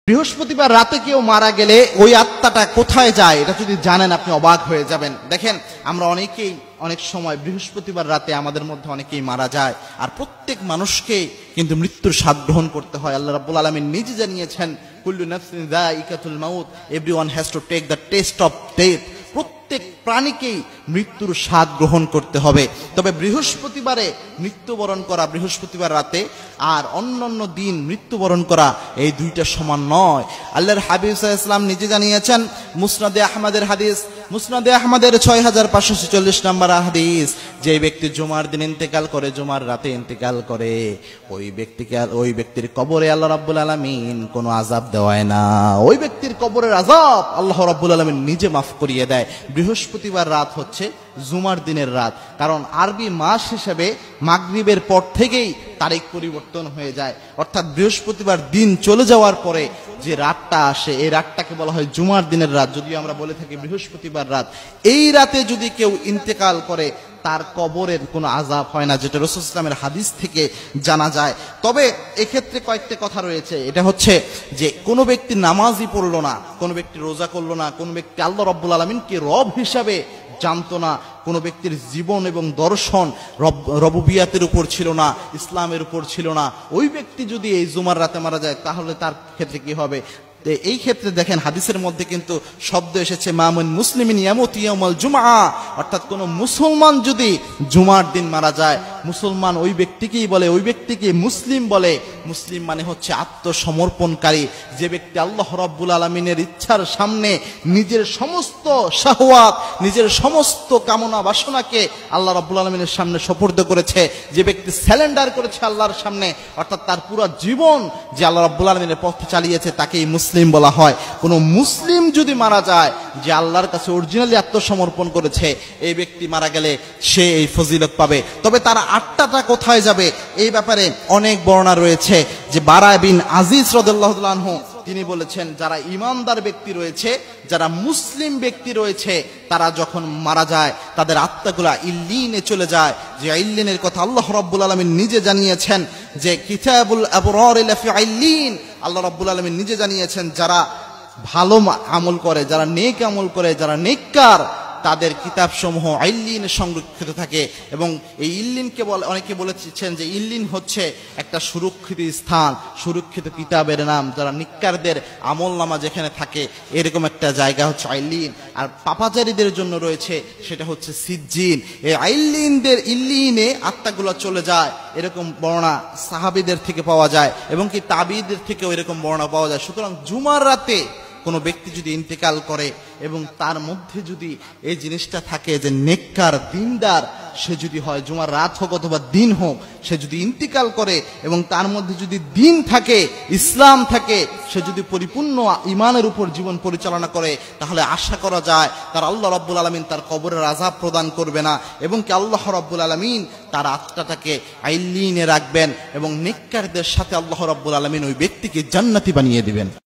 বৃহস্পতিবার রাতে কেউ মারা গেলে ওই আত্মাটা কোথায় যায় এটা যদি জানেন আপনি অবাক হয়ে যাবেন। দেখেন, আমরা অনেকেই অনেক সময় বৃহস্পতিবার রাতে আমাদের মধ্যে অনেকেই মারা যায়, আর প্রত্যেক মানুষকে কিন্তু মৃত্যুর স্বাদ গ্রহণ করতে হয়। আল্লাহ রাব্বুল আলামিন নিজে জানিয়েছেন, কুল্লু নাফসিন যায়িকাতুল মাউত, everyone has to take the test of death. প্রত্যেক প্রাণীকেই মৃত্যুর স্বাদ গ্রহণ করতে হবে। তবে বৃহস্পতিবারে মৃত্যুবরণ করা, বৃহস্পতিবার রাতে আর অন্যান্য দিন মৃত্যুবরণ করা, এই দুইটা সমান নয়। আল্লাহর হাবিব সাল্লাল্লাহু আলাইহি ওয়াসাল্লাম নিজে জানিয়েছেন, মুসনাদে আহমদের হাদিস, মুসনাদে আহমদের 6546 নম্বর হাদিস, যে ব্যক্তি জুমার দিন ইন্তেকাল করে, জুমার রাতে ইন্তেকাল করে, ওই ব্যক্তির কবরে আল্লাহ রাব্বুল আলামিন কোনো আযাব দেওয়ায় না। ওই ব্যক্তির কবরের আযাব আল্লাহ রাব্বুল আলামিন নিজে মাফ করিয়ে দেয়। বৃহস্পতিবার রাত হচ্ছে জুমার দিনের রাত, কারণ আরবি মাস হিসেবে মাগরিবের পর থেকেই তারিখ পরিবর্তন হয়ে যায়। অর্থাৎ বৃহস্পতিবার দিন চলে যাওয়ার পরে যে রাতটা আসে, এই রাতটাকে বলা হয় জুমার দিনের রাত, যদিও আমরা বলে থাকি বৃহস্পতিবার রাত। এই রাতে যদি কেউ ইন্তেকাল করে, তার কবরের কোনো আযাব হয় না, যেটা রাসূল সাল্লাল্লাহু আলাইহি ওয়াসাল্লামের হাদিস থেকে জানা যায়। তবে এক্ষেত্রে কয়েকটা কথা রয়েছে। এটা হচ্ছে যে কোনো ব্যক্তি নামাজই পড়লো না, কোনো ব্যক্তি রোজা করলো না, কোনো ব্যক্তি আল্লাহ রাব্বুল আলামিনকে রব হিসাবে জানতো না, কোনো ব্যক্তির জীবন এবং দর্শন রবুবিয়াতের উপর ছিল না, ইসলামের উপর ছিল না, ওই ব্যক্তি যদি এই জুমার রাতে মারা যায়, তাহলে তার ক্ষেত্রে কি হবে? এই ক্ষেত্রে দেখেন, হাদিসের মধ্যে কিন্তু শব্দ এসেছে মামুন মুসলিমিন ইয়ামুতু ইয়াউমাল জুমআ, অর্থাৎ কোন মুসলমান যদি জুমার দিন মারা যায়, মুসলমান ওই ব্যক্তিকেই বলে, ওই ব্যক্তিকে মুসলিম বলে। মুসলিম মানে হচ্ছে আত্মসমর্পণকারী, যে ব্যক্তি আল্লাহ রাব্বুল আলামিনের ইচ্ছার সামনে নিজের সমস্ত শাহওয়াত, নিজের সমস্ত কামনা বাসনাকে আল্লাহ রাব্বুল আলামিনের সামনে সুপর্দ করেছে, যে ব্যক্তি স্যালেন্ডার করেছে আল্লাহর সামনে, অর্থাৎ তার পুরো জীবন যে আল্লাহ রাব্বুল আলামিনের পথে চালিয়েছে, তাকেই মুসলিম বলা হয়। কোন মুসলিম যদি মারা যায়, যে আল্লাহর কাছে অরিজিনালি আত্মসমর্পণ করেছে, এই ব্যক্তি মারা গেলে সে এই ফজিলত পাবে। তবে তার আত্মাটা কোথায় যাবে, এই ব্যাপারে অনেক বর্ণনা রয়েছে। যে বারা বিন আজিজ রাদিয়াল্লাহু তাআলা আনহু তিনি বলেছেন, যারা ইমানদার ব্যক্তি রয়েছে, যারা মুসলিম ব্যক্তি রয়েছে, তারা যখন মারা যায় তাদের আত্মাগুলা ইল্লিনে চলে যায়। যে ইল্লিনের কথা আল্লাহ রাব্বুল আলামিন নিজে জানিয়েছেন, যে কিতাবুল আবরার লাফি ইল্লিন, আল্লাহ রাব্বুল আলামিন নিজে জানিয়েছেন, যারা ভালো আমল করে, যারা নেক আমল করে, যারা নেককার, তাদের কিতাব সমূহ ইল্লিনে সংরক্ষিত থাকে। এবং এই ইল্লিনকে অনেকে বলেছেন যে ইল্লিন হচ্ছে একটা সুরক্ষিত স্থান, সুরক্ষিত কিতাবের নাম। যারা নিক্কারদের আমল নামা যেখানে থাকে, এরকম একটা জায়গা হচ্ছে ইল্লিন। আর পাপাচারীদের জন্য রয়েছে সেটা হচ্ছে সিজ্জিন। এই ইল্লিনে আত্মাগুলো চলে যায়, এরকম বর্ণনা সাহাবীদের থেকে পাওয়া যায়, এবং কি তাবিঈদের থেকেও এরকম বর্ণনা পাওয়া যায়। সুতরাং জুমার রাতে কোনো ব্যক্তি যদি ইন্তেকাল করে এবং তার মধ্যে যদি এই জিনিসটা থাকে যে নেককার দিনদার সে যদি হয়, জুমার রাত হোক অথবা দিন হোক, সে যদি ইন্তেকাল করে এবং তার মধ্যে যদি দিন থাকে, ইসলাম থাকে, সে যদি পরিপূর্ণ ইমানের উপর জীবন পরিচালনা করে, তাহলে আশা করা যায় তার আল্লাহ রাব্বুল আলামিন তার কবরের আযাব প্রদান করবে না, এবং কি আল্লাহ রাব্বুল আলামিন তার আত্মাটাকে ইল্লিনে রাখবেন, এবং নেককারদের সাথে আল্লাহ রাব্বুল আলামিন ওই ব্যক্তিকে জান্নাতি বানিয়ে দিবেন।